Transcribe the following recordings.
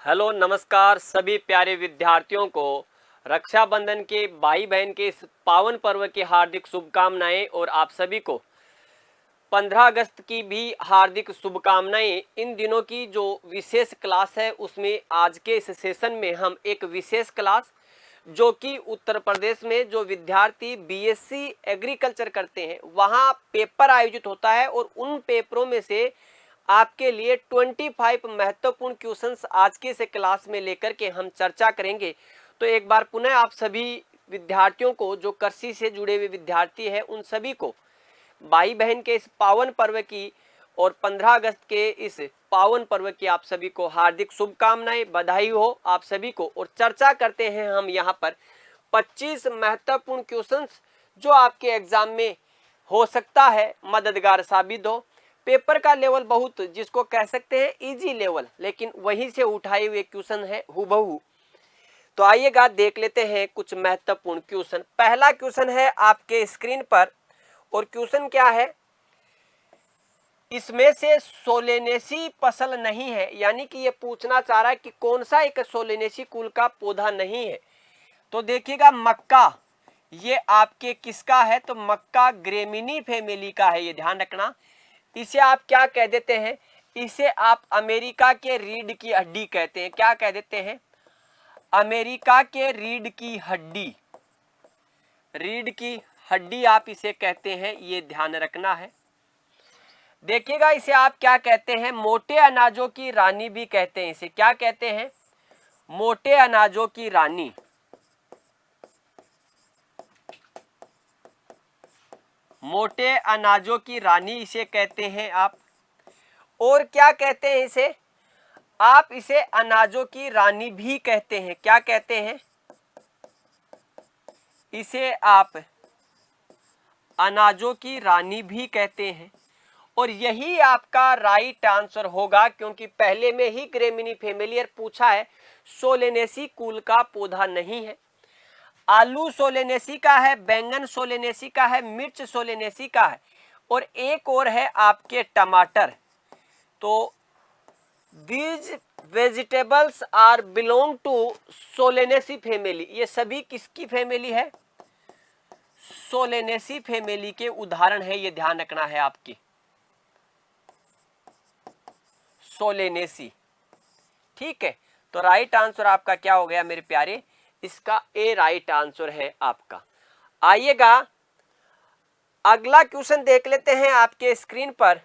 Hello नमस्कार सभी प्यारे विद्यार्थियों को रक्षाबंधन के भाई बहन के इस पावन पर्व की हार्दिक शुभकामनाएं और आप सभी को 15 अगस्त की भी हार्दिक शुभकामनाएं। इन दिनों की जो विशेष क्लास है उसमें आज के इस सेशन में हम एक विशेष क्लास जो कि उत्तर प्रदेश में जो विद्यार्थी बीएससी एग्रीकल्चर करते हैं वहाँ पेपर आयोजित होता है और उन पेपरों में से आपके लिए 25 महत्वपूर्ण क्वेश्चंस आज के इस क्लास में लेकर के हम चर्चा करेंगे। तो एक बार पुनः आप सभी विद्यार्थियों को जो कृषि से जुड़े हुए विद्यार्थी हैं उन सभी को भाई बहन के इस पावन पर्व की और 15 अगस्त के इस पावन पर्व की आप सभी को हार्दिक शुभकामनाएं, बधाई हो आप सभी को। और चर्चा करते हैं हम यहाँ पर 25 महत्वपूर्ण क्वेश्चंस जो आपके एग्जाम में हो सकता है मददगार साबित हो। पेपर का लेवल बहुत जिसको कह सकते हैं इजी लेवल, लेकिन वहीं से उठाए हुए क्वेश्चन है हुबहू। तो आइएगा देख लेते हैं कुछ महत्वपूर्ण क्वेश्चन। पहला क्वेश्चन है आपके स्क्रीन पर और क्वेश्चन क्या है, इसमें से सोलेनेसी फसल नहीं है, यानी कि ये पूछना चाह रहा है कि कौन सा एक सोलेनेसी कुल का पौधा नहीं है। तो देखिएगा मक्का ये आपके किसका है, तो मक्का ग्रेमिनी फैमिली का है, ये ध्यान रखना। इसे आप क्या कह देते हैं, इसे आप अमेरिका के रीढ़ की हड्डी कहते हैं। क्या कह देते हैं, अमेरिका के रीढ़ की हड्डी, रीढ़ की हड्डी आप इसे कहते हैं, ये ध्यान रखना है। देखिएगा इसे आप क्या कहते हैं, मोटे अनाजों की रानी भी कहते हैं। इसे क्या कहते हैं, मोटे अनाजों की रानी। मोटे अनाजों की रानी इसे कहते हैं आप। और क्या कहते हैं इसे, आप इसे अनाजों की रानी भी कहते हैं। क्या कहते हैं, इसे आप अनाजों की रानी भी कहते हैं। और यही आपका राइट आंसर होगा, क्योंकि पहले में ही ग्रेमिनी फैमिलियर पूछा है, सोलेनेसी कुल का पौधा नहीं है। आलू सोलेनेसी का है, बैंगन सोलेनेसी का है, मिर्च सोलेनेसी का है, और एक और है आपके टमाटर। तो these vegetables are belong to solanaceae family. ये सभी किसकी फैमिली है, सोलेनेसी फैमिली के उदाहरण है, ये ध्यान रखना है आपकी, सोलेनेसी। ठीक है, तो राइट आंसर आपका क्या हो गया मेरे प्यारे, इसका ए राइट आंसर है आपका। आइएगा अगला क्वेश्चन देख लेते हैं आपके स्क्रीन पर।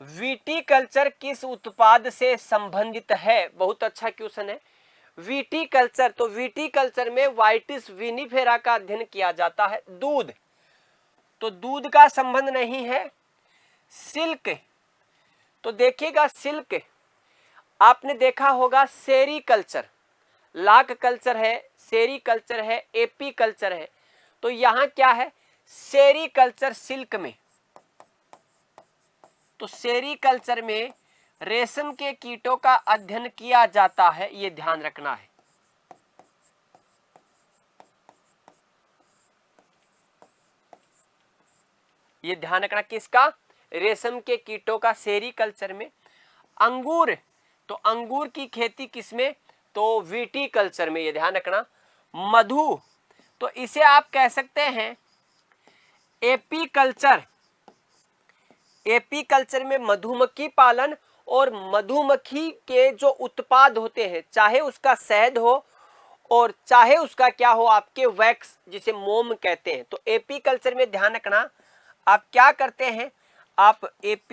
विटीकल्चर किस उत्पाद से संबंधित है, बहुत अच्छा क्वेश्चन है। विटीकल्चर, तो विटीकल्चर में वाइटिस विनिफेरा का अध्ययन किया जाता है। दूध, तो दूध का संबंध नहीं है। सिल्क, तो देखिएगा सिल्क आपने देखा होगा, सेरीकल्चर, लाख कल्चर है, सेरीकल्चर है, एपी कल्चर है। तो यहां क्या है, सेरीकल्चर सिल्क में। तो सेरीकल्चर में रेशम के कीटों का अध्ययन किया जाता है, ये ध्यान रखना है। ये ध्यान रखना किसका, रेशम के कीटों का सेरीकल्चर में। अंगूर, तो अंगूर की खेती किसमें, तो विटीकल्चर में, ये ध्यान रखना। मधु, तो इसे आप कह सकते हैं एपीकल्चर। एपीकल्चर में मधुमक्खी पालन और मधुमक्खी के जो उत्पाद होते हैं, चाहे उसका शहद हो और चाहे उसका क्या हो आपके वैक्स, जिसे मोम कहते हैं। तो एपीकल्चर में ध्यान रखना आप क्या करते हैं, आप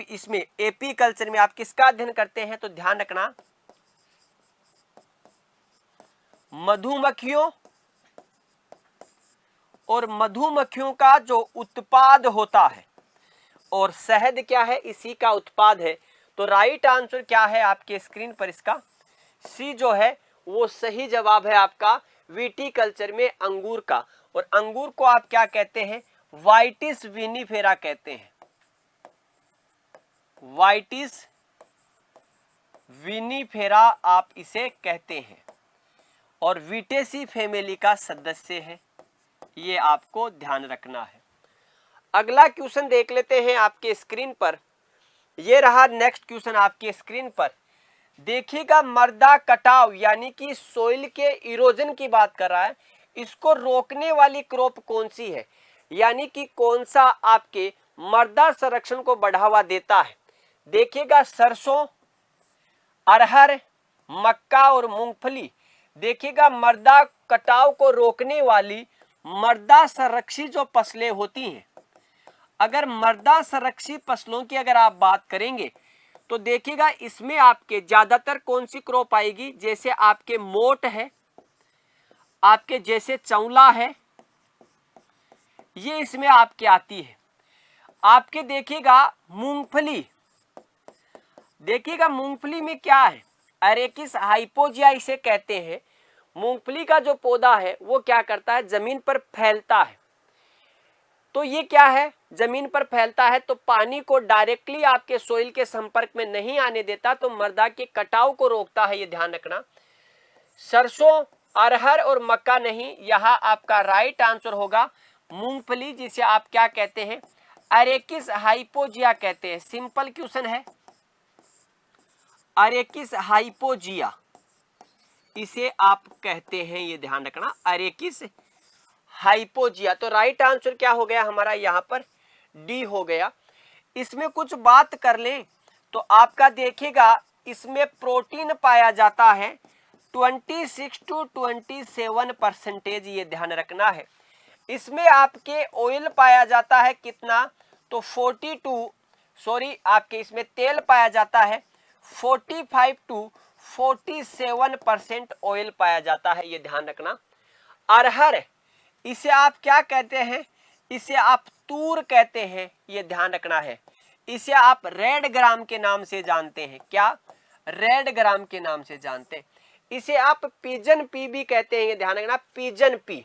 इसमें एपीकल्चर में आप किसका अध्ययन करते हैं, तो ध्यान रखना मधुमक्खियों और मधुमक्खियों का जो उत्पाद होता है, और शहद क्या है, इसी का उत्पाद है। तो राइट आंसर क्या है आपके स्क्रीन पर, इसका सी जो है वो सही जवाब है आपका, विटीकल्चर में अंगूर का। और अंगूर को आप क्या कहते हैं, वाइटिस विनिफेरा कहते हैं, वाइटिस विनिफेरा आप इसे कहते हैं, और विटेसी फैमिली का सदस्य है, ये आपको ध्यान रखना है। अगला क्वेश्चन देख लेते हैं आपके स्क्रीन पर। ये रहा नेक्स्ट क्वेश्चन आपके स्क्रीन पर। देखिएगा मृदा कटाव यानी कि सोइल के इरोजन की बात कर रहा है, इसको रोकने वाली क्रॉप कौन सी है, यानी कि कौन सा आपके मृदा संरक्षण को बढ़ावा देता है। देखिएगा सरसों, अरहर, मक्का और मूंगफली। देखिएगा मृदा कटाव को रोकने वाली मृदा संरक्षी जो फसलें होती हैं, अगर मृदा संरक्षी फसलों की अगर आप बात करेंगे तो देखिएगा इसमें आपके ज्यादातर कौन सी क्रॉप आएगी, जैसे आपके मोट है, आपके जैसे चौला है, ये इसमें आपके आती है। आपके देखिएगा मूंगफली, देखिएगा मूंगफली में क्या है, अरेकिस हाइपोजिया इसे कहते हैं। मूंगफली का जो पौधा है वो क्या करता है, जमीन पर फैलता है। तो ये क्या है, जमीन पर फैलता है तो पानी को डायरेक्टली आपके सोइल के संपर्क में नहीं आने देता, तो मृदा के कटाव को रोकता है, ये ध्यान रखना। सरसों, अरहर और मक्का नहीं, यहाँ आपका राइट आंसर होगा मूंगफली, जिसे आप क्या कहते हैं, अरेकिस हाइपोजिया कहते हैं। सिंपल क्वेश्चन है, अरेकिस हाइपोजिया इसे आप कहते हैं, ये ध्यान रखना, अरेकिस हाइपोजिया। तो राइट आंसर क्या हो गया हमारा, यहाँ पर डी हो गया। इसमें कुछ बात कर लें तो आपका देखिएगा इसमें प्रोटीन पाया जाता है 26 to 27%, ये ध्यान रखना है। इसमें आपके ऑयल पाया जाता है कितना, तो 42, सॉरी आपके इसमें तेल पाया जाता है 45 to 47% ऑयल पाया जाता है, ये ध्यान रखना। अरहर इसे आप क्या कहते हैं, इसे आप तूर कहते हैं, ये ध्यान रखना है। इसे आप रेड ग्राम के नाम से जानते हैं, क्या, रेड ग्राम के नाम से जानते हैं। इसे आप पिजन पी भी कहते हैं, ये ध्यान रखना, पिजन पी।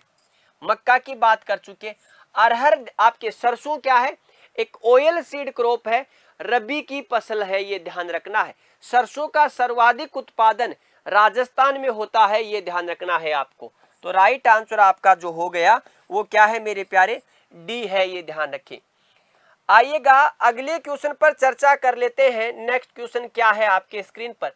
मक्का की बात कर चुके। अरहर आपके, सरसों क्या है, एक ऑयल सीड क्रॉप है, रबी की फसल है, ये ध्यान रखना है। सरसों का सर्वाधिक उत्पादन राजस्थान में होता है, ये ध्यान रखना है आपको। तो राइट आंसर आपका जो हो गया वो क्या है मेरे प्यारे, डी है, ये ध्यान रखें। आइएगा अगले क्वेश्चन पर चर्चा कर लेते हैं। नेक्स्ट क्वेश्चन क्या है आपके स्क्रीन पर,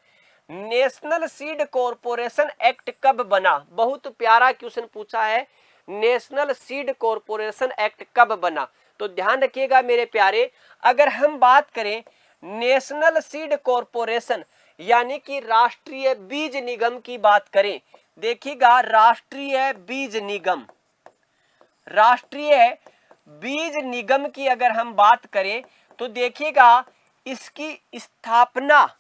नेशनल सीड कॉरपोरेशन एक्ट कब बना। बहुत प्यारा क्वेश्चन पूछा है, नेशनल सीड कॉरपोरेशन एक्ट कब बना। तो ध्यान रखिएगा मेरे प्यारे, अगर हम बात करें नेशनल सीड कॉरपोरेशन यानी कि राष्ट्रीय बीज निगम की बात करें, देखिएगा राष्ट्रीय बीज निगम, राष्ट्रीय बीज निगम की अगर हम बात करें तो देखिएगा इसकी स्थापना,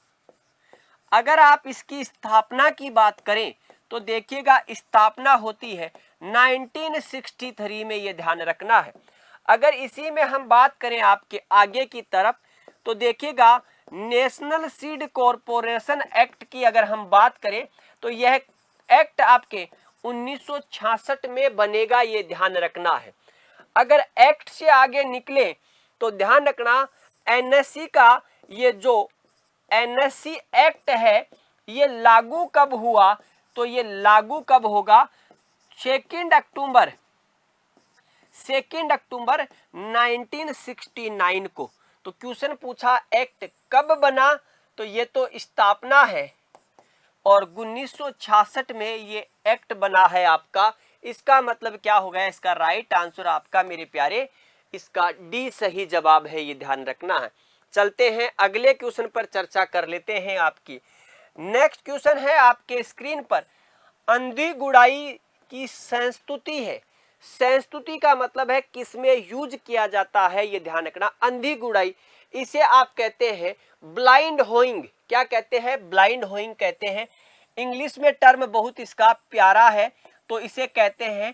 अगर आप इसकी स्थापना की बात करें तो देखिएगा स्थापना होती है 1963 में, ये ध्यान रखना है। अगर इसी में हम बात करें आपके आगे की तरफ तो देखिएगा नेशनल सीड कॉरपोरेशन एक्ट की अगर हम बात करें तो यह एक्ट आपके 1966 में बनेगा, ये ध्यान रखना है। अगर एक्ट से आगे निकले तो ध्यान रखना एनएससी का ये जो एनएससी एक्ट है ये लागू कब हुआ, तो ये लागू कब होगा 2 अक्टूबर 1969 को। तो क्वेश्चन पूछा एक्ट कब बना, तो ये तो स्थापना है और 1966 में ये एक्ट बना है आपका। इसका मतलब क्या हो गया, इसका राइट आंसर आपका मेरे प्यारे इसका डी सही जवाब है, ये ध्यान रखना है। चलते हैं अगले क्वेश्चन पर चर्चा कर लेते हैं आपकी। नेक्स्ट क्वेश्चन है आपके स्क्रीन पर, अंधी गुड़ाई की संस्तुति है। संस्तुति का मतलब है किसमें यूज किया जाता है, ये ध्यान रखना। अंधी गुड़ाई इसे आप कहते हैं ब्लाइंड होइंग, क्या कहते हैं, ब्लाइंड होइंग कहते हैं। इंग्लिश में टर्म बहुत इसका प्यारा है तो इसे कहते हैं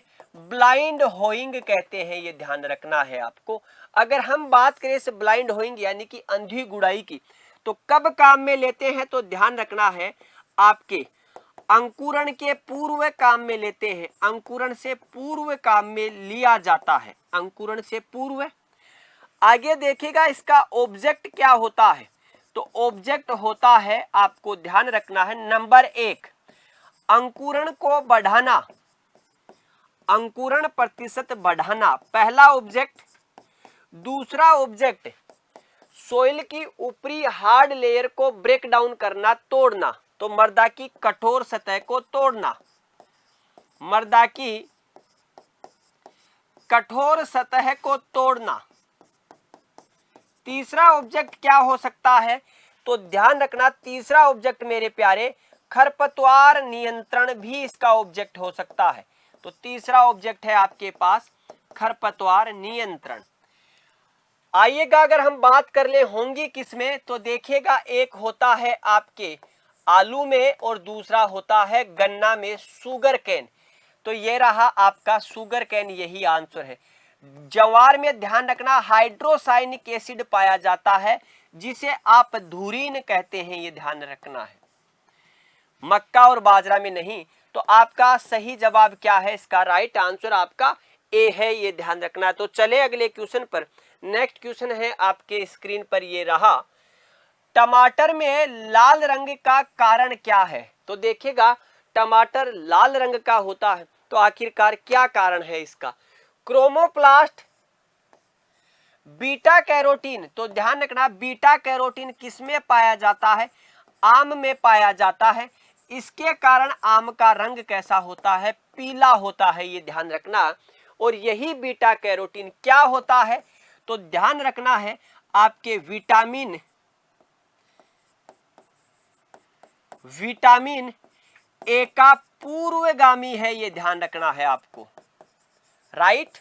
ब्लाइंड होइंग कहते हैं, ये ध्यान रखना है आपको। अगर हम बात करें इस ब्लाइंड होइंग यानी कि अंधी गुड़ाई की तो कब काम में लेते हैं, तो ध्यान रखना है आपके अंकुरण के पूर्व काम में लेते हैं, अंकुरण से पूर्व काम में लिया जाता है, अंकुरण से पूर्व। आगे देखिएगा इसका ऑब्जेक्ट क्या होता है, तो ऑब्जेक्ट होता है आपको ध्यान रखना है नंबर 1 अंकुरण को बढ़ाना, अंकुरण प्रतिशत बढ़ाना, पहला ऑब्जेक्ट। दूसरा ऑब्जेक्ट सोइल की ऊपरी हार्ड लेयर को ब्रेक डाउन करना, तोड़ना। तो मृदा की कठोर सतह को तोड़ना, मृदा की कठोर सतह को तोड़ना। तीसरा ऑब्जेक्ट क्या हो सकता है? तो ध्यान रखना, तीसरा ऑब्जेक्ट मेरे प्यारे खरपतवार नियंत्रण भी इसका ऑब्जेक्ट हो सकता है। तो तीसरा ऑब्जेक्ट है आपके पास खरपतवार नियंत्रण। आइएगा अगर हम बात कर ले होंगी किसमें, तो देखिएगा एक होता है आपके आलू में और दूसरा होता है गन्ना में, शुगर केन। तो ये रहा आपका शुगर केन, यही आंसर है। ज्वार में ध्यान रखना हाइड्रोसाइनिक एसिड पाया जाता है जिसे आप धुरीन कहते हैं, ये ध्यान रखना है। मक्का और बाजरा में नहीं। तो आपका सही जवाब क्या है? इसका राइट आंसर आपका ए है, ये ध्यान रखना। तो चले अगले क्वेश्चन पर। नेक्स्ट क्वेश्चन है आपके स्क्रीन पर, ये रहा, टमाटर में लाल रंग का कारण क्या है? तो देखिएगा टमाटर लाल रंग का होता है, तो आखिरकार क्या कारण है इसका? Chromoplast, beta carotene. तो ध्यान रखना बीटा कैरोटीन किसमें पाया जाता है? आम में पाया जाता है। इसके कारण आम का रंग कैसा होता है? पीला होता है, ये ध्यान रखना। और यही बीटा कैरोटीन क्या होता है? तो ध्यान रखना है आपके विटामिन ए का पूर्वगामी है, ये ध्यान रखना है आपको, राइट।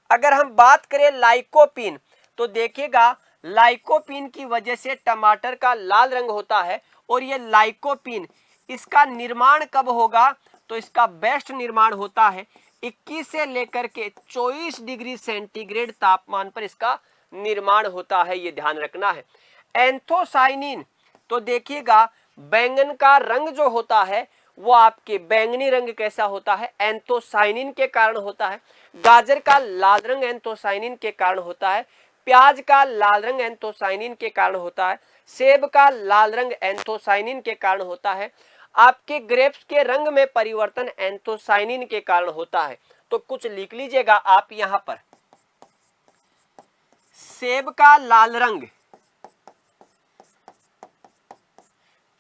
अगर हम बात करें लाइकोपीन, तो देखिएगा लाइकोपीन की वजह से टमाटर का लाल रंग होता है। और ये लाइकोपीन, इसका निर्माण कब होगा? तो इसका बेस्ट निर्माण होता है 21 से लेकर के 24 डिग्री सेंटीग्रेड तापमान पर इसका निर्माण होता है, ये ध्यान रखना है। एंथोसाइनिन, तो देखिएगा बैंगन का रंग जो होता है वो आपके बैंगनी रंग कैसा होता है? एंथोसाइनिन के कारण होता है। गाजर का लाल रंग एंथोसाइनिन के कारण होता है। प्याज का लाल रंग एंथोसाइनिन के कारण होता है। सेब का लाल रंग एंथोसाइनिन के कारण होता है। आपके ग्रेप्स के रंग में परिवर्तन एंथोसाइनिन के कारण होता है। तो कुछ लिख लीजिएगा आप यहां पर, सेब का लाल रंग,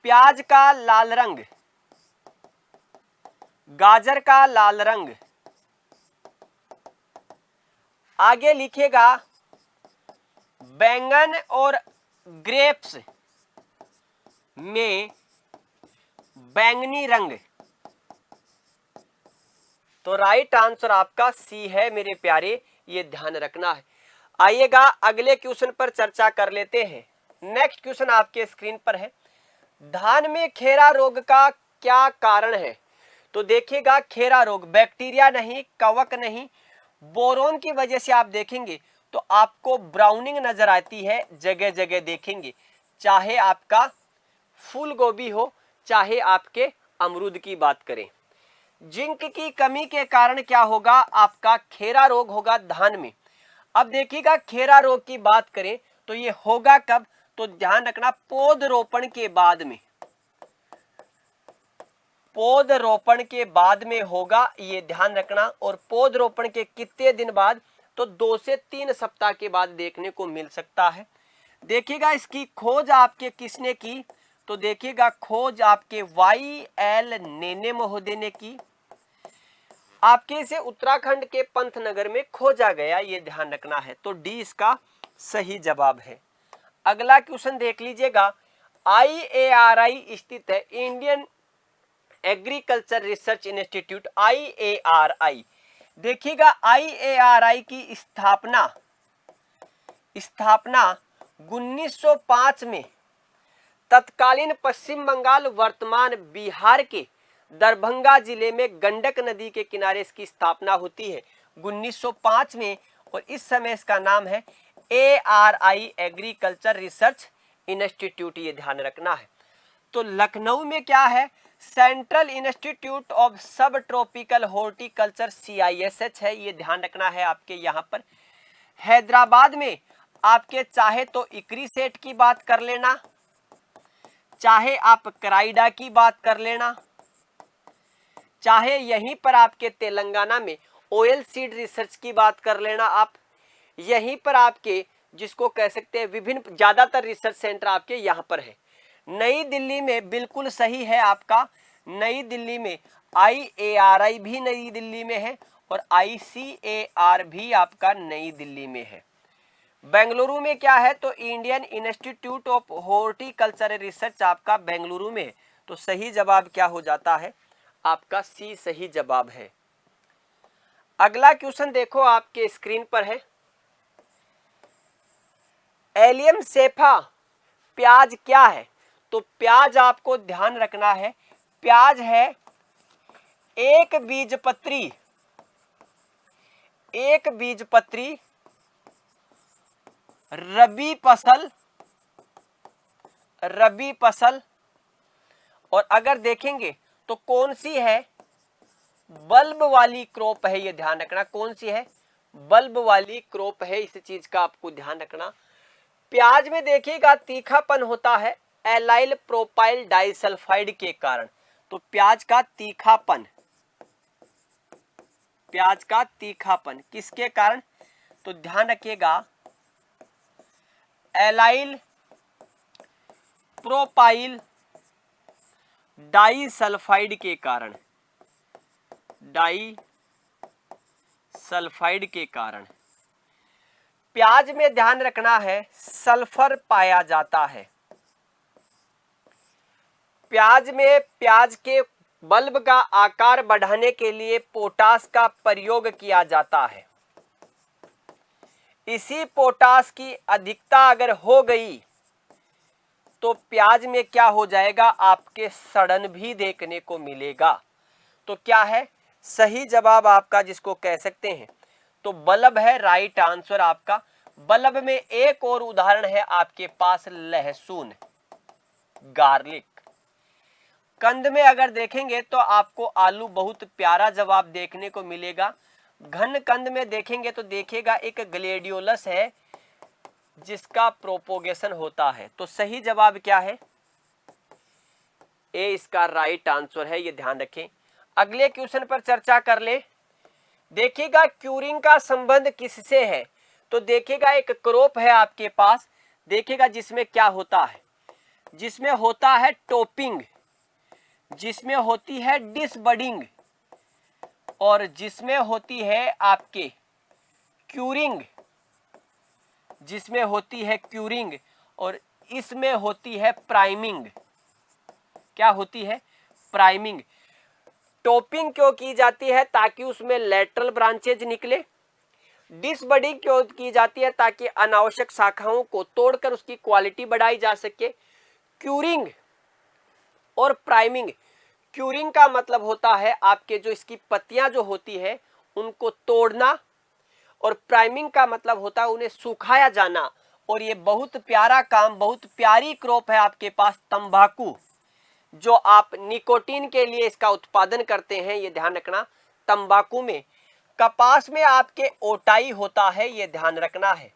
प्याज का लाल रंग, गाजर का लाल रंग। आगे लिखेगा बैंगन और ग्रेप्स में बैंगनी रंग। तो राइट आंसर आपका सी है मेरे प्यारे, ये ध्यान रखना है। आइएगा अगले क्वेश्चन पर चर्चा कर लेते हैं। नेक्स्ट क्वेश्चन आपके स्क्रीन पर है, धान में खेरा रोग का क्या कारण है? तो देखिएगा खेरा रोग बैक्टीरिया नहीं, कवक नहीं, बोरोन की वजह से आप देखेंगे तो आपको ब्राउनिंग नजर आती है, जगह जगह देखेंगे, चाहे आपका फूल गोभी हो, चाहे आपके अमरूद की बात करें। जिंक की कमी के कारण क्या होगा? आपका खेरा रोग होगा धान में। अब देखिएगा खेरा रोग की बात करें तो ये होगा कब? तो ध्यान रखना पौधरोपण के बाद में, पौधरोपण के बाद में होगा, ये ध्यान रखना। और पौधरोपण के कितने दिन बाद? तो 2 से 3 सप्ताह के बाद देखने को मिल सकता है। देखिएगा इसकी खोज आपके किसने की? तो देखिएगा खोज आपके YL नेने महोदय ने की। आपके इसे उत्तराखंड के पंतनगर में खोजा गया, ये ध्यान रखना है। तो डी इसका सही जवाब है। अगला क्वेश्चन देख लीजिएगा, IARI स्थित है, Indian agriculture research institute, IARI। देखिएगा IARI की स्थापना 1905 में तत्कालीन पश्चिम बंगाल वर्तमान बिहार के दरभंगा जिले में गंडक नदी के किनारे इसकी स्थापना होती है 1905 में। और इस समय इसका नाम है ARI एग्रीकल्चर रिसर्च इंस्टीट्यूट, ये ध्यान रखना है। तो लखनऊ में क्या है? सेंट्रल इंस्टीट्यूट ऑफ सब ट्रॉपिकल हॉर्टिकल्चर CISH है, ये ध्यान रखना है आपके यहाँ पर। हैदराबाद में आपके चाहे तो इकरी सेट की बात कर लेना, चाहे आप कराइडा की बात कर लेना, चाहे यहीं पर आपके तेलंगाना में ऑयल सीड रिसर्च की बात कर लेना आप, यहीं पर आपके जिसको कह सकते हैं विभिन्न ज्यादातर रिसर्च सेंटर आपके यहाँ पर है। नई दिल्ली में बिल्कुल सही है आपका, नई दिल्ली में IARI भी नई दिल्ली में है और ICAR भी आपका नई दिल्ली में है। बेंगलुरु में क्या है, तो Indian institute of horticulture research आपका बेंगलुरु में है। तो सही जवाब क्या हो जाता है, आपका सी सही जवाब है। अगला क्वेश्चन देखो आपके स्क्रीन पर है, एलियम सेफा प्याज क्या है। तो प्याज आपको ध्यान रखना है, प्याज है एक बीजपत्री रबी फसल और अगर देखेंगे तो कौन सी है, बल्ब वाली क्रॉप है। ये ध्यान रखना कौन सी है, बल्ब वाली क्रॉप है, इस चीज का आपको ध्यान रखना। प्याज में देखिएगा तीखापन होता है एलाइल प्रोपाइल डाइसल्फाइड के कारण। तो प्याज का तीखापन किसके कारण, तो ध्यान रखिएगा एलाइल प्रोपाइल डाइसल्फाइड के कारण। प्याज में ध्यान रखना है सल्फर पाया जाता है। प्याज के बल्ब का आकार बढ़ाने के लिए पोटास का प्रयोग किया जाता है। इसी पोटास की अधिकता अगर हो गई तो प्याज में क्या हो जाएगा, आपके सड़न भी देखने को मिलेगा। तो क्या है सही जवाब आपका, जिसको कह सकते हैं तो बल्ब है राइट आंसर आपका। बल्ब में एक और उदाहरण है आपके पास लहसुन, गार्लिक। कंद में अगर देखेंगे तो आपको आलू बहुत प्यारा जवाब देखने को मिलेगा। घन कंद में देखेंगे तो देखिएगा एक ग्लेडियोलस है जिसका प्रोपोगेशन होता है। तो सही जवाब क्या है, ए इसका राइट आंसर है, ये ध्यान रखें। अगले क्वेश्चन पर चर्चा कर ले। देखिएगा क्यूरिंग का संबंध किससे है, तो देखिएगा एक क्रॉप है आपके पास, देखिएगा जिसमें क्या होता है, जिसमें होता है टोपिंग, जिसमें होती है डिसबडिंग और जिसमें होती है आपके क्यूरिंग, जिसमें होती है क्यूरिंग और इसमें होती है प्राइमिंग। क्या होती है, प्राइमिंग। टॉपिंग क्यों की जाती है, ताकि उसमें लेटरल ब्रांचेज निकले। डिसबडिंग क्यों की जाती है, ताकि अनावश्यक शाखाओं को तोड़कर उसकी क्वालिटी बढ़ाई जा सके। क्यूरिंग और प्राइमिंग, क्यूरिंग का मतलब होता है आपके जो इसकी पत्तियां जो होती है उनको तोड़ना और प्राइमिंग का मतलब होता है उन्हें सुखाया जाना। और ये बहुत प्यारा काम, बहुत प्यारी क्रॉप है आपके पास तंबाकू, जो आप निकोटीन के लिए इसका उत्पादन करते हैं, ये ध्यान रखना। तंबाकू में, कपास में आपके ओटाई होता है, ये ध्यान रखना है,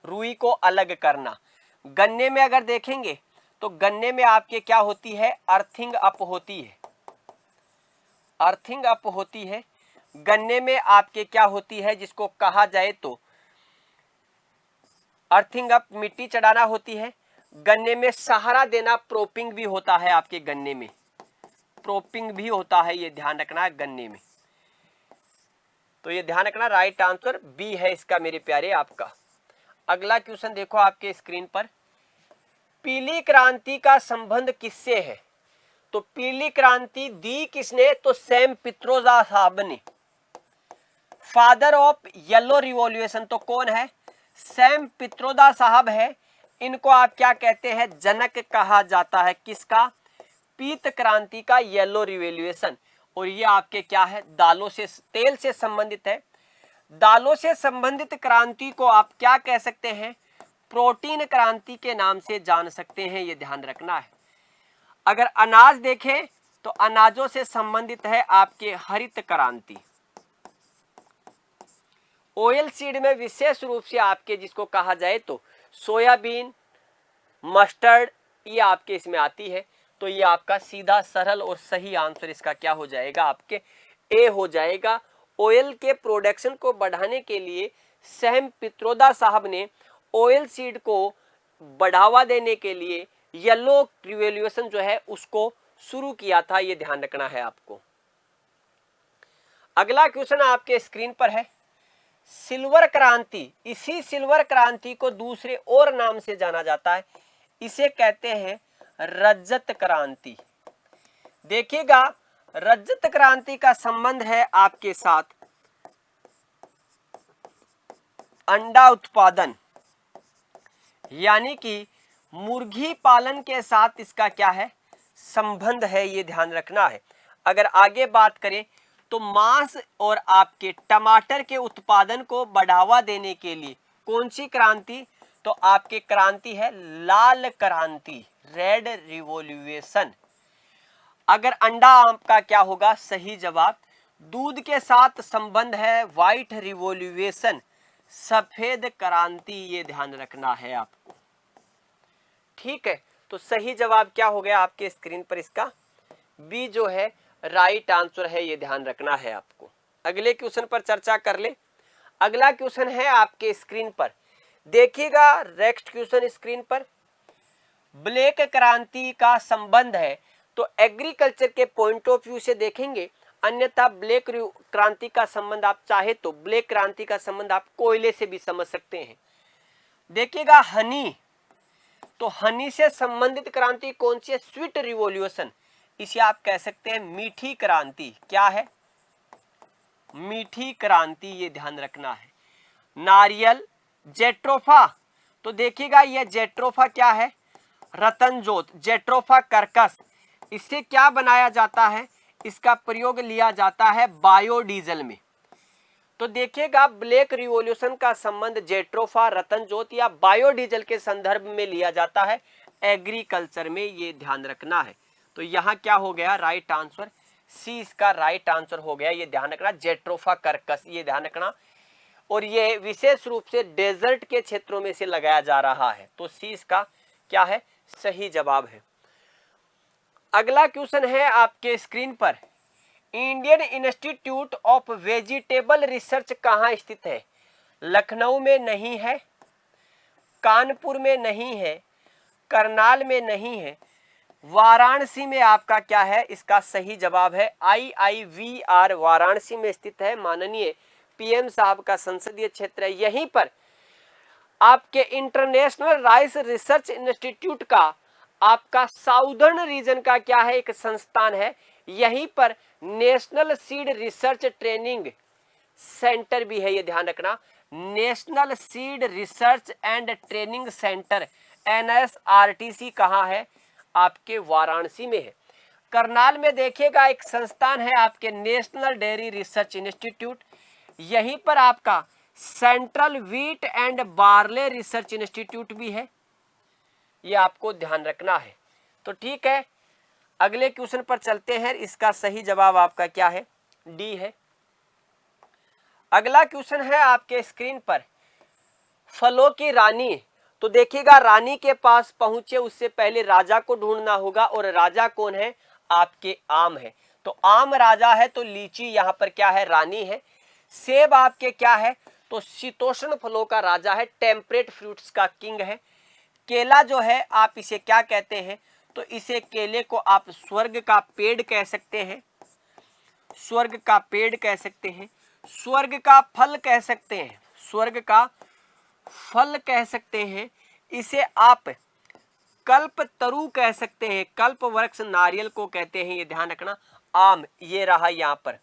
रुई को अलग करना। गन्ने में अगर देखेंगे तो गन्ने में आपके क्या होती है, अर्थिंग अप होती है, अर्थिंग अप होती है। गन्ने में आपके क्या होती है, जिसको कहा जाए तो अर्थिंग अप, मिट्टी चढ़ाना होती है। गन्ने में सहारा देना, प्रोपिंग भी होता है आपके गन्ने में, प्रोपिंग भी होता है, ये ध्यान रखना है गन्ने में। तो ये ध्यान रखना, राइट आंसर बी है इसका मेरे प्यारे आपका। अगला क्वेश्चन देखो आपके स्क्रीन पर, पीली क्रांति का संबंध किससे है। तो पीली क्रांति दी किसने, तो सैम पित्रोदा साहब ने। फादर ऑफ येलो रिवॉल्यूशन तो कौन है, सैम पित्रोदा साहब है। इनको आप क्या कहते हैं, जनक कहा जाता है, किसका, पीत क्रांति का, येलो रिवॉल्यूशन। और ये आपके क्या है, दालों से, तेल से संबंधित है। दालों से संबंधित क्रांति को आप क्या कह सकते हैं, प्रोटीन क्रांति के नाम से जान सकते हैं, ये ध्यान रखना है। अगर अनाज देखें तो अनाजों से संबंधित है आपके हरित क्रांति। ऑयल सीड में विशेष रूप से आपके जिसको कहा जाए तो सोयाबीन, मस्टर्ड, ये आपके इसमें आती है। तो ये आपका सीधा सरल और सही आंसर इसका क्या हो जाएगा, आपके ए हो जाएगा। ऑयल के प्रोडक्शन को बढ़ाने के लिए सैम पित्रोदा साहब ने ऑयल सीड को बढ़ावा देने के लिए येलो रिवॉल्यूशन जो है उसको शुरू किया था, ये ध्यान रखना है आपको। अगला क्वेश्चन आपके स्क्रीन पर है, सिल्वर क्रांति, इसी सिल्वर क्रांति को दूसरे और नाम से जाना जाता है, इसे कहते हैं रजत क्रांति। देखिएगा, रजत क्रांति का संबंध है आपके साथ अंडा उत्पादन, यानी कि मुर्गी पालन के साथ इसका क्या है, संबंध है, ये ध्यान रखना है। अगर आगे बात करें तो मांस और आपके टमाटर के उत्पादन को बढ़ावा देने के लिए कौन सी क्रांति, तो आपकी क्रांति है लाल क्रांति, रेड रिवॉल्यूशन। अगर अंडा आपका क्या होगा, सही जवाब। दूध के साथ संबंध है व्हाइट रिवॉल्यूशन, सफेद क्रांति, ये ध्यान रखना है आपको। ठीक है, तो सही जवाब क्या हो गया आपके स्क्रीन पर, इसका बी जो है राइट आंसर है, ये ध्यान रखना है आपको। अगले क्वेश्चन पर चर्चा कर ले। अगला क्वेश्चन है आपके स्क्रीन पर, देखिएगा नेक्स्ट क्वेश्चन स्क्रीन पर, ब्लैक क्रांति का संबंध है, तो एग्रीकल्चर के पॉइंट ऑफ व्यू से देखेंगे, अन्यथा ब्लैक क्रांति का संबंध आप चाहे तो ब्लैक क्रांति का संबंध आप कोयले से भी समझ सकते हैं। देखिएगा हनी, तो हनी से संबंधित क्रांति कौन सी है, स्वीट रिवॉल्यूशन, इसे आप कह सकते हैं मीठी क्रांति। क्या है, मीठी क्रांति, ये ध्यान रखना है। नारियल, जेट्रोफा, तो देखिएगा यह जेट्रोफा क्या है, रतन जोत, जेट्रोफा कर्कस, इससे क्या बनाया जाता है, इसका प्रयोग लिया जाता है बायोडीजल में। तो देखिएगा ब्लैक रिवॉल्यूशन का संबंध जेट्रोफा, रतन जोत या बायोडीजल के संदर्भ में लिया जाता है एग्रीकल्चर में, ये ध्यान रखना है। तो यहाँ क्या हो गया राइट आंसर, सी इसका राइट आंसर हो गया, ये ध्यान रखना, जेट्रोफा कर्कस, ये ध्यान रखना। और ये विशेष रूप से डेजर्ट के क्षेत्रों में से लगाया जा रहा है, तो सी इसका क्या है, सही जवाब है। अगला क्वेश्चन है आपके स्क्रीन पर, Indian institute of vegetable research कहाँ स्थित है, लखनऊ में नहीं है, कानपुर में नहीं है, करनाल में नहीं है, वाराणसी में आपका क्या है, इसका सही जवाब है IIVR, वाराणसी में स्थित है, माननीय पीएम साहब का संसदीय क्षेत्र है। यहीं पर आपके इंटरनेशनल राइस रिसर्च इंस्टीट्यूट का आपका साउदर्न रीजन का क्या है, एक संस्थान है, यहीं पर national seed research training centre भी है, ये ध्यान रखना, national seed research and training centre NSRTC कहाँ है, आपके वाराणसी में है। करनाल में देखिएगा एक संस्थान है आपके नेशनल डेयरी रिसर्च इंस्टीट्यूट, यहीं पर आपका central wheat and barley research institute भी है, ये आपको ध्यान रखना है। तो ठीक है, अगले क्वेश्चन पर चलते हैं, इसका सही जवाब आपका क्या है, डी है। अगला क्वेश्चन है आपके स्क्रीन पर, फलों की रानी, तो देखिएगा रानी के पास पहुंचे उससे पहले राजा को ढूंढना होगा, और राजा कौन है, आपके आम है, तो आम राजा है, तो लीची यहाँ पर क्या है, रानी है। सेब आपके क्या है, तो शीतोष्ण फलों का राजा है, टेम्परेट फ्रूट्स का किंग है। केला जो है आप इसे क्या कहते हैं, तो इसे केले को आप स्वर्ग का पेड़ कह सकते हैं, स्वर्ग का पेड़ कह सकते हैं, स्वर्ग का फल कह सकते हैं, स्वर्ग का फल कह सकते हैं, इसे आप कल्प तरु कह सकते हैं, कल्प वृक्ष नारियल को कहते हैं, ये ध्यान रखना। आम ये रहा यहाँ पर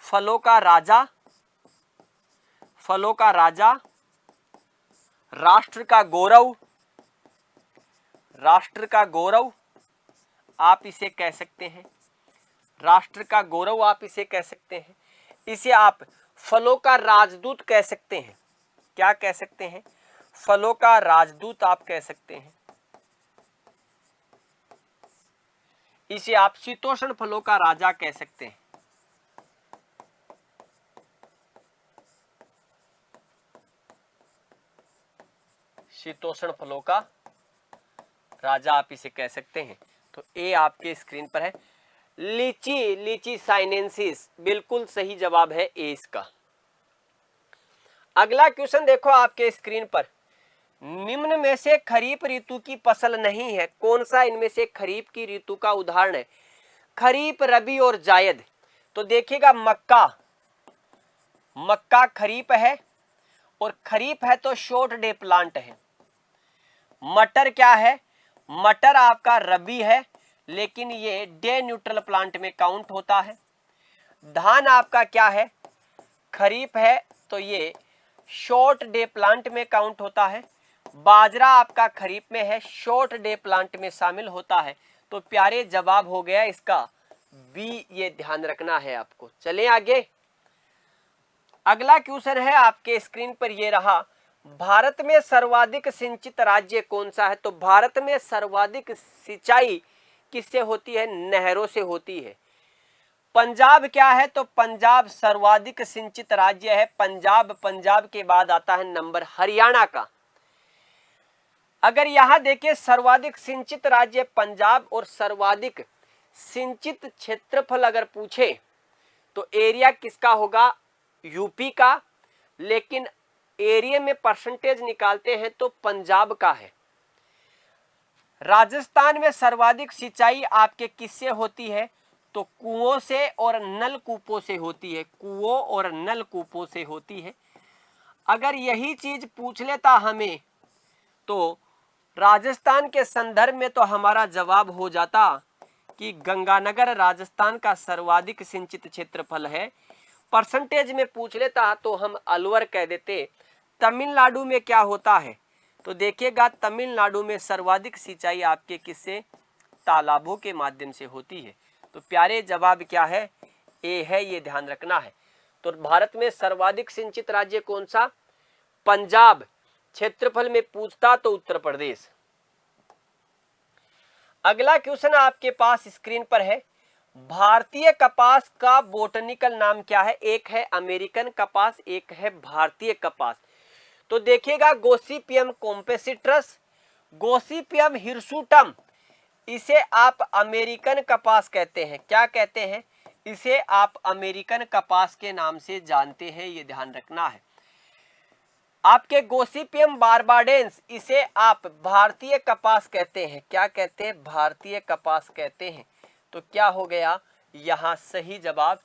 फलों का राजा, फलों का राजा, राष्ट्र का गौरव, राष्ट्र का गौरव आप इसे कह सकते हैं, राष्ट्र का गौरव आप इसे कह सकते हैं, इसे आप फलों का राजदूत कह सकते हैं, क्या कह सकते हैं, फलों का राजदूत आप कह सकते हैं, इसे आप शीतोष्ण फलों का राजा कह सकते हैं। शीतोष्ण फलों का राजा आप इसे कह सकते हैं। तो ए आपके स्क्रीन पर है, लीची, लीची साइनेंसिस, बिल्कुल सही जवाब है ए इसका। अगला क्वेश्चन देखो आपके स्क्रीन पर, निम्न में से खरीफ ऋतु की फसल नहीं है। कौन सा इनमें से खरीफ की ऋतु का उदाहरण है? खरीफ, रबी और जायद। तो देखिएगा मक्का, मक्का खरीफ है और खरीफ है तो शॉर्ट डे प्लांट है। मटर क्या है? मटर आपका रबी है लेकिन ये डे न्यूट्रल प्लांट में काउंट होता है। धान आपका क्या है? खरीफ है तो ये शॉर्ट डे प्लांट में काउंट होता है। बाजरा आपका खरीफ में है, शॉर्ट डे प्लांट में शामिल होता है। तो प्यारे जवाब हो गया इसका बी, ये ध्यान रखना है आपको। चलें आगे। अगला क्वेश्चन है आपके स्क्रीन पर, ये रहा, भारत में सर्वाधिक सिंचित राज्य कौन सा है? तो भारत में सर्वाधिक सिंचाई किससे होती है? नहरों से होती है। पंजाब क्या है? तो पंजाब सर्वाधिक सिंचित राज्य है। पंजाब के बाद आता है नंबर हरियाणा का। अगर यहां देखिए सर्वाधिक सिंचित राज्य पंजाब और सर्वाधिक सिंचित क्षेत्रफल अगर पूछे तो एरिया किसका होगा? यूपी का। लेकिन एरिया में परसेंटेज निकालते हैं तो पंजाब का है। राजस्थान में सर्वाधिक सिंचाई आपके किससे होती है? तो कुओं से और नलकूपों से होती है। कुओं और नलकूपों से होती है। अगर यही चीज पूछ लेता हमें तो राजस्थान के संदर्भ में तो हमारा जवाब हो जाता कि गंगानगर राजस्थान का सर्वाधिक सिंचित क्षेत्रफल है। परसेंटेज में पूछ लेता तो हम अलवर कह देते। तमिलनाडु में क्या होता है? तो देखिएगा तमिलनाडु में सर्वाधिक सिंचाई आपके किससे? तालाबों के माध्यम से होती है। तो प्यारे जवाब क्या है? ए है, ये ध्यान रखना है। तो भारत में सर्वाधिक सिंचित राज्य कौन सा? पंजाब। क्षेत्रफल में पूछता तो उत्तर प्रदेश। अगला क्वेश्चन आपके पास स्क्रीन पर है, भारतीय कपास का बोटनिकल नाम क्या है? एक है अमेरिकन कपास, एक है भारतीय कपास। तो देखिएगा गोसिपियम कॉम्पेसिट्रस, गोसिपियम हिरसुटम, इसे आप अमेरिकन कपास कहते हैं। क्या कहते हैं? इसे आप अमेरिकन कपास के नाम से जानते हैं, ये ध्यान रखना है। आपके गोसिपियम बारबाडेंस, इसे आप भारतीय कपास कहते हैं। क्या कहते हैं? भारतीय कपास कहते हैं। तो क्या हो गया यहां सही जवाब?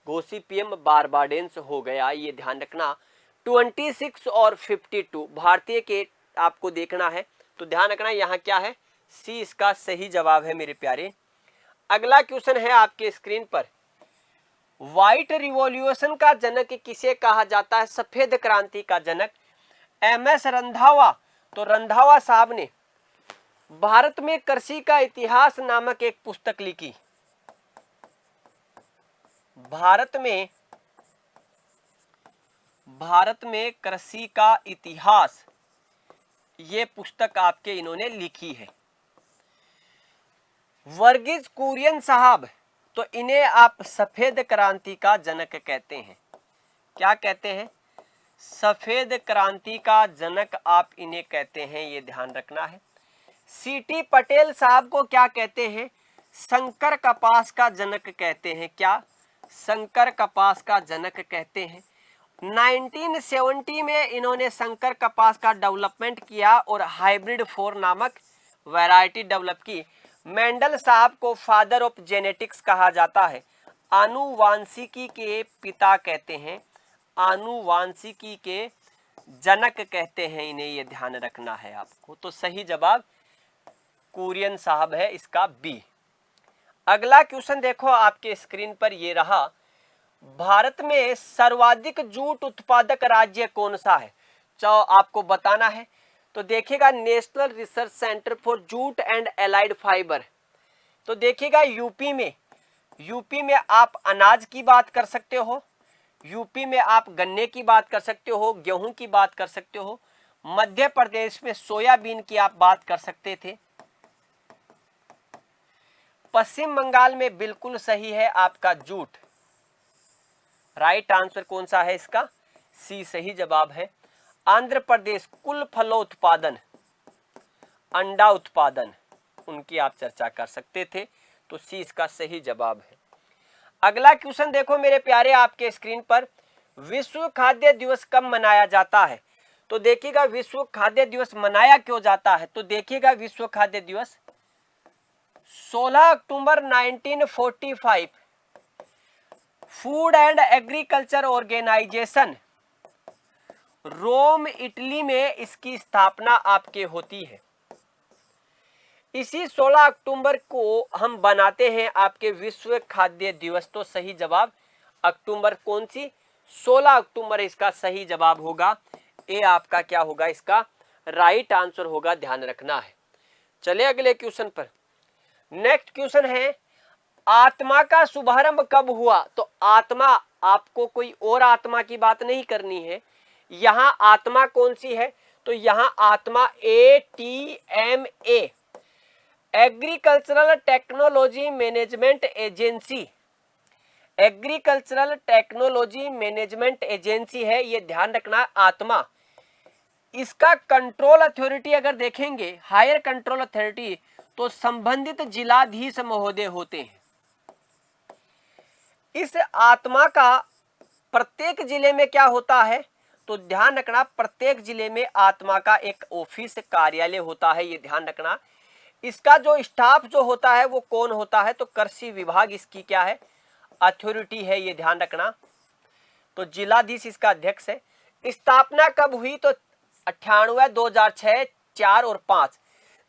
गोसिपियम बारबाडेंस हो गया, ये ध्यान रखना। 26 और 52 भारतीय के आपको देखना है, तो ध्यान रखना यहाँ क्या है? सी इसका सही जवाब है मेरे प्यारे। अगला क्वेश्चन है आपके स्क्रीन पर, व्हाइट रिवॉल्यूशन का जनक किसे कहा जाता है? सफेद क्रांति का जनक एमएस रंधावा। तो रंधावा साहब ने भारत में कृषि का इतिहास नामक एक पुस्तक लिखी। भारत में कृषि का इतिहास, ये पुस्तक आपके इन्होंने लिखी है। वर्गीज कुरियन साहब, तो इन्हें आप सफेद क्रांति का जनक कहते हैं। क्या कहते हैं? सफेद क्रांति का जनक आप इन्हें कहते हैं, ये ध्यान रखना है। सीटी पटेल साहब को क्या कहते हैं? शंकर कपास का जनक कहते हैं। क्या? शंकर कपास का जनक कहते हैं। 1970 में इन्होंने शंकर कपास का डेवलपमेंट किया और हाइब्रिड 4 नामक वैरायटी डेवलप की। मेंडल साहब को फादर ऑफ जेनेटिक्स कहा जाता है। आनुवांशिकी के पिता कहते हैं, आनुवांशिकी के जनक कहते हैं इन्हें, ये ध्यान रखना है आपको। तो सही जवाब कुरियन साहब है, इसका बी। अगला क्वेश्चन देखो आपके स्क्रीन पर, ये रहा, भारत में सर्वाधिक जूट उत्पादक राज्य कौन सा है? चाहो आपको बताना है तो देखिएगा national research centre for jute and allied fibre. तो देखिएगा यूपी में आप अनाज की बात कर सकते हो, यूपी में आप गन्ने की बात कर सकते हो, गेहूं की बात कर सकते हो। मध्य प्रदेश में सोयाबीन की आप बात कर सकते थे। पश्चिम बंगाल में बिल्कुल सही है आपका जूट। राइट आंसर कौन सा है इसका? सी सही जवाब है। आंध्र प्रदेश कुल फलोत्पादन, अंडा उत्पादन, उनकी आप चर्चा कर सकते थे, तो सी इसका सही जवाब है। अगला क्वेश्चन देखो मेरे प्यारे आपके स्क्रीन पर, विश्व खाद्य दिवस कब मनाया जाता है? तो देखिएगा विश्व खाद्य दिवस मनाया क्यों जाता है, तो देखिएगा विश्व खाद्य दिवस 16 अक्टूबर 1945 food and agriculture organization Rome Italy में इसकी स्थापना आपके होती है। इसी 16 अक्टूबर को हम बनाते हैं आपके विश्व खाद्य दिवस। तो सही जवाब अक्टूबर कौन सी, 16 अक्टूबर इसका सही जवाब होगा। ये आपका क्या होगा, इसका राइट आंसर होगा, ध्यान रखना है। चले अगले क्वेश्चन पर। नेक्स्ट क्वेश्चन है आत्मा का शुभारंभ कब हुआ। तो आत्मा, आपको कोई और आत्मा की बात नहीं करनी है, यहां आत्मा कौन सी है, तो यहां आत्मा ATMA agricultural technology management agency, agricultural technology management agency है, ये ध्यान रखना। आत्मा, इसका कंट्रोल अथॉरिटी अगर देखेंगे, हायर कंट्रोल अथॉरिटी, तो संबंधित जिलाधीश महोदय होते हैं। इस आत्मा का प्रत्येक जिले में क्या होता है, तो ध्यान रखना प्रत्येक जिले में आत्मा का एक ऑफिस कार्यालय होता है, ये ध्यान रखना। इसका जो स्टाफ जो होता है वो कौन होता है, तो कृषि विभाग इसकी क्या है, अथॉरिटी है, ये ध्यान रखना। तो जिलाधीश इसका अध्यक्ष है। स्थापना कब हुई, तो 98, 2006, 4 और 5।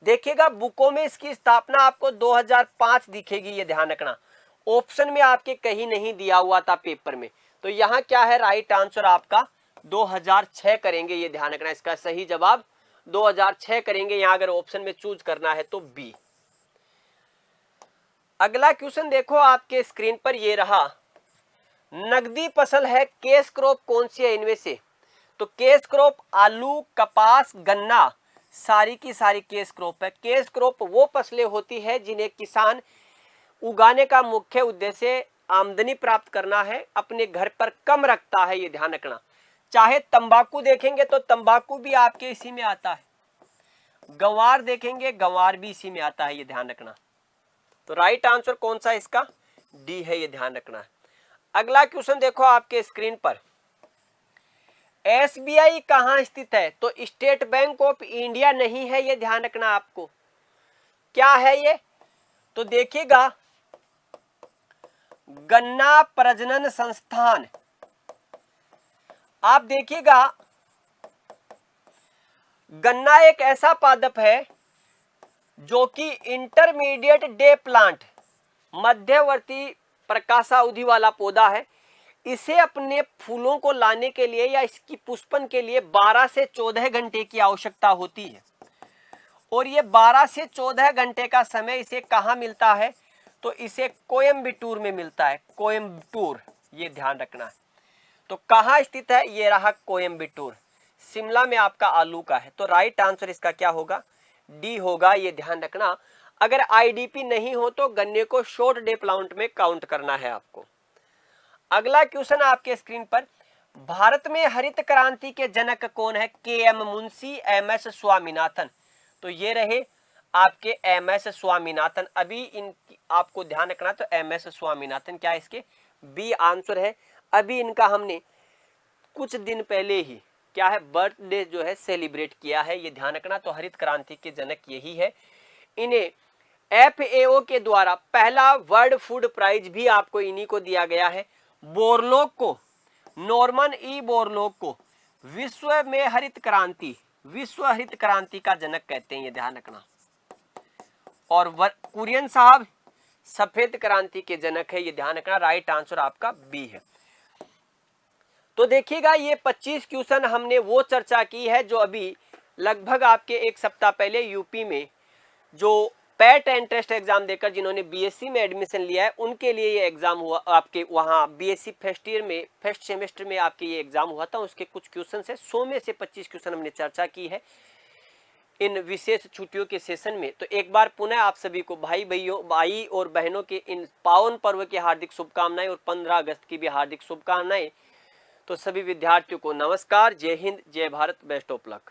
देखिएगा बुकों में इसकी स्थापना आपको 2005 दिखेगी, ये ध्यान रखना। ऑप्शन में आपके कहीं नहीं दिया हुआ था पेपर में, तो यहाँ क्या है राइट आंसर आपका 2006 करेंगे, ये ध्यान रखना। इसका सही जवाब 2006 करेंगे, यहां अगर ऑप्शन में चूज करना है तो बी। अगला क्वेश्चन देखो आपके स्क्रीन पर, ये रहा। नगदी फसल है कैश क्रॉप कौन सी है इनमें से, तो कैश क्रॉप आलू, कपास, गन्ना, सारी की सारी कैश क्रॉप है। कैश क्रॉप वो फसलें होती है जिन्हें किसान उगाने का मुख्य उद्देश्य आमदनी प्राप्त करना है, अपने घर पर कम रखता है, ये ध्यान रखना। चाहे तंबाकू देखेंगे तो तंबाकू भी आपके इसी में आता है, गंवार देखेंगे गंवार भी इसी में आता है, ये ध्यान रखना। तो राइट आंसर कौन सा इसका, डी है, ये ध्यान रखना है। अगला क्वेश्चन देखो आपके स्क्रीन पर। SBI कहां स्थित है, तो स्टेट बैंक ऑफ इंडिया नहीं है, ये ध्यान रखना आपको। क्या है ये, तो देखिएगा गन्ना प्रजनन संस्थान। आप देखिएगा गन्ना एक ऐसा पादप है जो कि इंटरमीडिएट डे प्लांट, मध्यवर्ती प्रकाशावधि वाला पौधा है। इसे अपने फूलों को लाने के लिए या इसकी पुष्पन के लिए 12 से 14 घंटे की आवश्यकता होती है, और ये 12 से 14 घंटे का समय इसे कहाँ मिलता है, तो इसे कोयम्बटूर में मिलता है, कोयम्बटूर, ये ध्यान रखना है। तो कहाँ स्थित है, ये रहा कोयम्बटूर, शिमला में आपका आलू का है। तो राइट आंसर इसका क्या होगा, डी होगा, ये ध्यान रखना। अगर IDP नहीं हो तो गन्ने को शॉर्ट डे प्लांट में काउंट करना है आपको। अगला क्वेश्चन आपके स्क्रीन पर, भारत में हरित क्रांति के जनक कौन है, KM मुंशी, MS स्वामीनाथन। तो ये रहे आपके MS स्वामीनाथन। अभी इनकी आपको ध्यान रखना, तो MS स्वामीनाथन क्या है, इसके बी आंसर है। अभी इनका हमने कुछ दिन पहले ही क्या है बर्थडे जो है सेलिब्रेट किया है, ये ध्यान रखना। तो हरित क्रांति के जनक यही है। इन्हें FAO के द्वारा पहला वर्ल्ड फूड प्राइज भी आपको इन्हीं को दिया गया है। बोरलॉग को, नॉर्मन E बोरलॉग को विश्व में हरित क्रांति, विश्व हरित क्रांति का जनक कहते हैं, ये ध्यान रखना। और कुरियन साहब सफेद क्रांति के जनक है, ये ध्यान रखना। राइट आंसर आपका बी है। तो देखिएगा ये 25 क्वेश्चन हमने वो चर्चा की है जो अभी लगभग आपके एक सप्ताह पहले यूपी में जो पैट एंड टेस्ट एग्जाम देकर जिन्होंने BSc में एडमिशन लिया है उनके लिए ये एग्जाम हुआ। आपके वहाँ BSc फर्स्ट ईयर में फर्स्ट सेमेस्टर में आपके ये एग्जाम हुआ था, उसके कुछ क्वेश्चन है। 100 में से 25 क्वेश्चन हमने चर्चा की है इन विशेष छुट्टियों के सेशन में। तो एक बार पुनः आप सभी को भाई और बहनों के इन पावन पर्व की हार्दिक शुभकामनाएं और 15 अगस्त की भी हार्दिक शुभकामनाएं। तो सभी विद्यार्थियों को नमस्कार, जय हिंद, जय भारत, बेस्ट ऑफ लक।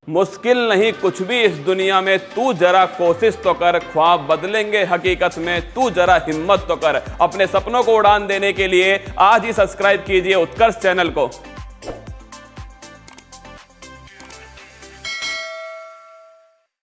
मुश्किल नहीं कुछ भी इस दुनिया में, तू जरा कोशिश तो कर, ख्वाब बदलेंगे हकीकत में, तू जरा हिम्मत तो कर। अपने सपनों को उड़ान देने के लिए आज ही सब्सक्राइब कीजिए उत्कर्ष चैनल को।